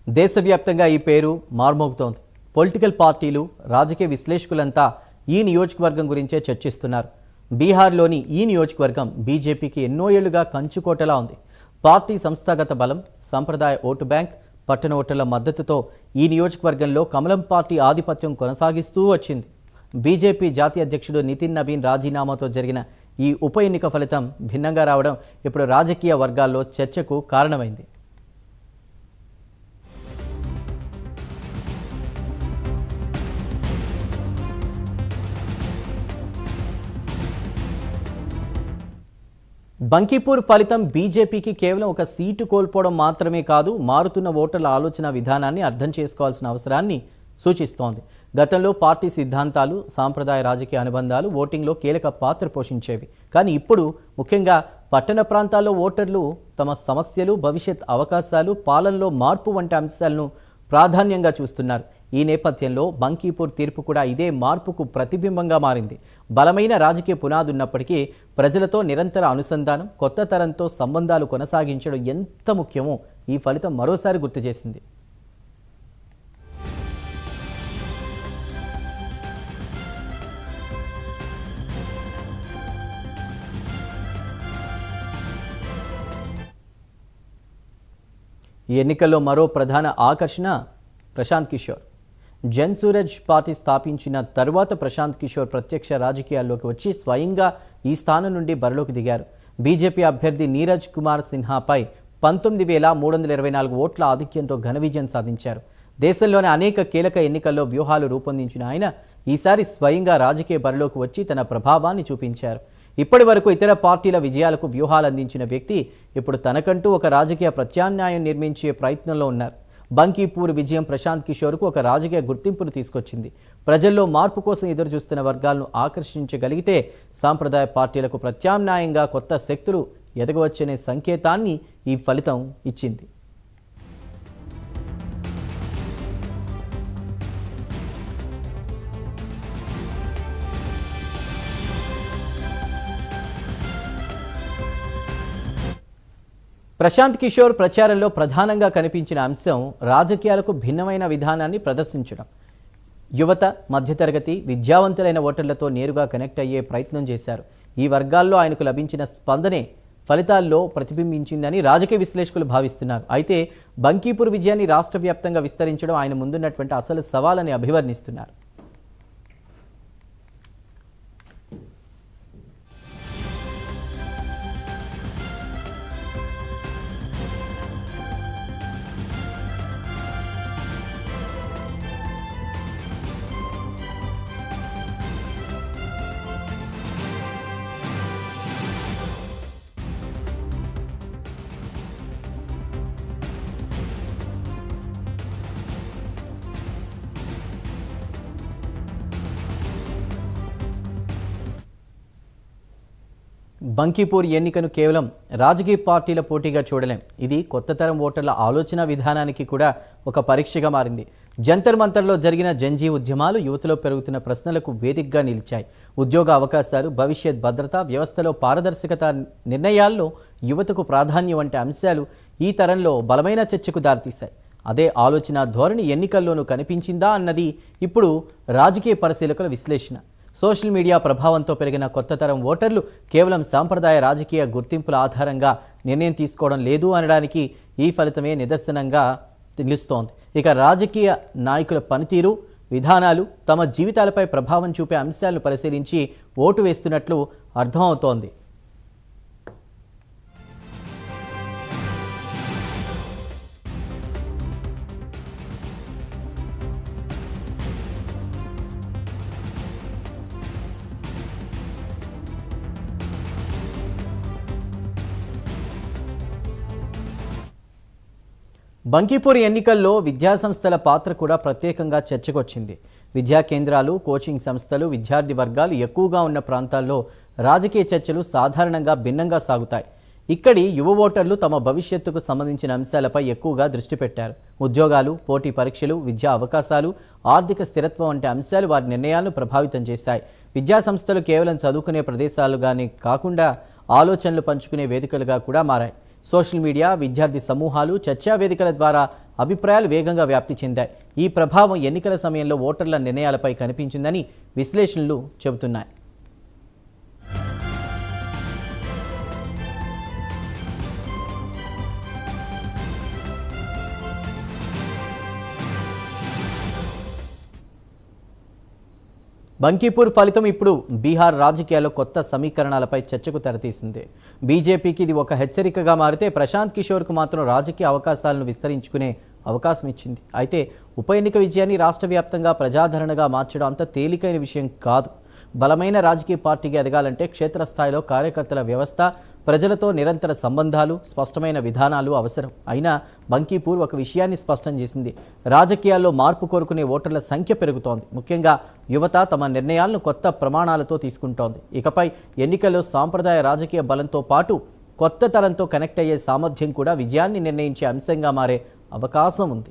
దేశవ్యాప్తంగా ఈ పేరు మార్మోగుతోంది. పొలిటికల్ పార్టీలు, రాజకీయ విశ్లేషకులంతా ఈ నియోజకవర్గం గురించే చర్చిస్తున్నారు. బీహార్లోని ఈ నియోజకవర్గం బీజేపీకి ఎన్నో ఏళ్లుగా కంచుకోటలా ఉంది. పార్టీ సంస్థాగత బలం, సంప్రదాయ ఓటు బ్యాంక్, పట్టణ ఓటర్ల మద్దతుతో ఈ నియోజకవర్గంలో కమలం పార్టీ ఆధిపత్యం కొనసాగిస్తూ వచ్చింది. బీజేపీ జాతీయ అధ్యక్షుడు నితిన్ నబీన్ రాజీనామాతో జరిగిన ఈ ఉప ఎన్నిక ఫలితం భిన్నంగా రావడం ఇప్పుడు రాజకీయ వర్గాల్లో చర్చకు కారణమైంది. బంకీపూర్ ఫలితం బీజేపీకి కేవలం ఒక సీటు కోల్పోవడం మాత్రమే కాదు, మారుతున్న ఓటర్ల ఆలోచన విధానాన్ని అర్థం చేసుకోవాల్సిన అవసరాన్ని సూచిస్తోంది. గతంలో పార్టీ సిద్ధాంతాలు, సాంప్రదాయ రాజకీయ అనుబంధాలు ఓటింగ్లో కీలక పాత్ర పోషించేవి. కానీ ఇప్పుడు ముఖ్యంగా పట్టణ ప్రాంతాల్లో ఓటర్లు తమ సమస్యలు, భవిష్యత్ అవకాశాలు, పాలనలో మార్పు వంటి అంశాలను ప్రాధాన్యంగా చూస్తున్నారు. ఈ నేపథ్యంలో బంకీపూర్ తీర్పు కూడా ఇదే మార్పుకు ప్రతిబింబంగా మారింది. బలమైన రాజకీయ పునాది ఉన్నప్పటికీ ప్రజలతో నిరంతర అనుసంధానం, కొత్త తరంతో సంబంధాలు కొనసాగించడం ఎంత ముఖ్యమో ఈ ఫలితం మరోసారి గుర్తు చేసింది. ఈ ఎన్నికల్లో మరో ప్రధాన ఆకర్షణ ప్రశాంత్ కిషోర్. జన్ సూరజ్ పార్టీ స్థాపించిన తర్వాత ప్రశాంత్ కిషోర్ ప్రత్యక్ష రాజకీయాల్లోకి వచ్చి స్వయంగా ఈ స్థానం నుండి బరిలోకి దిగారు. బీజేపీ అభ్యర్థి నీరజ్ కుమార్ సిన్హాపై 19,324 ఓట్ల ఆధిక్యంతో ఘన విజయం సాధించారు. దేశంలోని అనేక కీలక ఎన్నికల్లో వ్యూహాలు రూపొందించిన ఆయన ఈసారి స్వయంగా రాజకీయ బరిలోకి వచ్చి తన ప్రభావాన్ని చూపించారు. ఇప్పటి వరకు ఇతర పార్టీల విజయాలకు వ్యూహాలు అందించిన వ్యక్తి ఇప్పుడు తనకంటూ ఒక రాజకీయ ప్రత్యామ్నాయం నిర్మించే ప్రయత్నంలో ఉన్నారు. బంకీపూర్ విజయం ప్రశాంత్ కిషోర్కు ఒక రాజకీయ గుర్తింపును తీసుకొచ్చింది. ప్రజల్లో మార్పు కోసం ఎదురు చూస్తున్న వర్గాలను ఆకర్షించగలిగితే సాంప్రదాయ పార్టీలకు ప్రత్యామ్నాయంగా కొత్త శక్తులు ఎదగవచ్చనే సంకేతాన్ని ఈ ఫలితం ఇచ్చింది. ప్రశాంత్ కిషోర్ ప్రచారంలో ప్రధానంగా కనిపించిన అంశం రాజకీయాలకు భిన్నమైన విధానాన్ని ప్రదర్శించడం. యువత, మధ్యతరగతి, విద్యావంతులైన ఓటర్లతో నేరుగా కనెక్ట్ అయ్యే ప్రయత్నం చేశారు. ఈ వర్గాల్లో ఆయనకు లభించిన స్పందనే ఫలితాల్లో ప్రతిబింబించిందని రాజకీయ విశ్లేషకులు భావిస్తున్నారు. అయితే బంకీపూర్ విజయాన్ని రాష్ట్ర వ్యాప్తంగా విస్తరించడం ఆయన ముందున్నటువంటి అసలు సవాలని అభివర్ణిస్తున్నారు. బంకీపూర్ ఎన్నికను కేవలం రాజకీయ పార్టీల పోటీగా చూడలేం. ఇది కొత్త తరం ఓటర్ల ఆలోచన విధానానికి కూడా ఒక పరీక్షగా మారింది. జంతర్ మంతర్లో జరిగిన జంజీ ఉద్యమాలు యువతలో పెరుగుతున్న ప్రశ్నలకు వేదికగా నిలిచాయి. ఉద్యోగ అవకాశాలు, భవిష్యత్ భద్రత, వ్యవస్థలో పారదర్శకత, నిర్ణయాల్లో యువతకు ప్రాధాన్యం వంటి అంశాలు ఈ తరంలో బలమైన చర్చకు దారితీశాయి. అదే ఆలోచన ధోరణి ఎన్నికల్లోనూ కనిపించిందా అన్నది ఇప్పుడు రాజకీయ పరిశీలకుల విశ్లేషణ. సోషల్ మీడియా ప్రభావంతో పెరిగిన కొత్త తరం ఓటర్లు కేవలం సాంప్రదాయ రాజకీయ గుర్తింపుల ఆధారంగా నిర్ణయం తీసుకోవడం లేదు అనడానికి ఈ ఫలితమే నిదర్శనంగా నిలుస్తోంది. ఇక రాజకీయ నాయకుల పనితీరు, విధానాలు తమ జీవితాలపై ప్రభావం చూపే అంశాలను పరిశీలించి ఓటు వేస్తున్నట్లు అర్థమవుతోంది. బంకీపూర్ ఎన్నికల్లో విద్యాసంస్థల పాత్ర కూడా ప్రత్యేకంగా చర్చకొచ్చింది. విద్యా కేంద్రాలు, కోచింగ్ సంస్థలు, విద్యార్థి వర్గాలు ఎక్కువగా ఉన్న ప్రాంతాల్లో రాజకీయ చర్చలు సాధారణంగా భిన్నంగా సాగుతాయి. ఇక్కడి యువ ఓటర్లు తమ భవిష్యత్తుకు సంబంధించిన అంశాలపై ఎక్కువగా దృష్టి పెట్టారు. ఉద్యోగాలు, పోటీ పరీక్షలు, విద్యా అవకాశాలు, ఆర్థిక స్థిరత్వం వంటి అంశాలు వారి నిర్ణయాలను ప్రభావితం చేశాయి. విద్యాసంస్థలు కేవలం చదువుకునే ప్రదేశాలుగానే కాకుండా ఆలోచనలు పంచుకునే వేదికలుగా కూడా మారాయి. సోషల్ మీడియా, విద్యార్థి సమూహాలు, చర్చా వేదికల ద్వారా అభిప్రాయాలు వేగంగా వ్యాప్తి చెందాయి. ఈ ప్రభావం ఎన్నికల సమయంలో ఓటర్ల నిర్ణయాలపై కనిపించిందని విశ్లేషణలు చెబుతున్నాయి. బంకీపూర్ ఫలితం ఇప్పుడు బీహార్ రాజకీయాల్లో కొత్త సమీకరణాలపై చర్చకు తెరతీసింది. బీజేపీకి ఇది ఒక హెచ్చరికగా మారితే ప్రశాంత్ కిషోర్కు మాత్రం రాజకీయ అవకాశాలను విస్తరించుకునే అవకాశం ఇచ్చింది. అయితే ఉప ఎన్నిక విజయాన్ని రాష్ట్ర వ్యాప్తంగా ప్రజాదరణగా మార్చడం అంత తేలికైన విషయం కాదు. బలమైన రాజకీయ పార్టీకి ఎదగాలంటే క్షేత్రస్థాయిలో కార్యకర్తల వ్యవస్థ, ప్రజలతో నిరంతర సంబంధాలు, స్పష్టమైన విధానాలు అవసరం. అయినా బంకీపూర్ ఒక విషయాన్ని స్పష్టం చేసింది. రాజకీయాల్లో మార్పు కోరుకునే ఓటర్ల సంఖ్య పెరుగుతోంది. ముఖ్యంగా యువత తమ నిర్ణయాలను కొత్త ప్రమాణాలతో తీసుకుంటోంది. ఇకపై ఎన్నికల్లో సాంప్రదాయ రాజకీయ బలంతో పాటు కొత్త తరంతో కనెక్ట్ అయ్యే సామర్థ్యం కూడా విజయాన్ని నిర్ణయించే అంశంగా మారే అవకాశం ఉంది.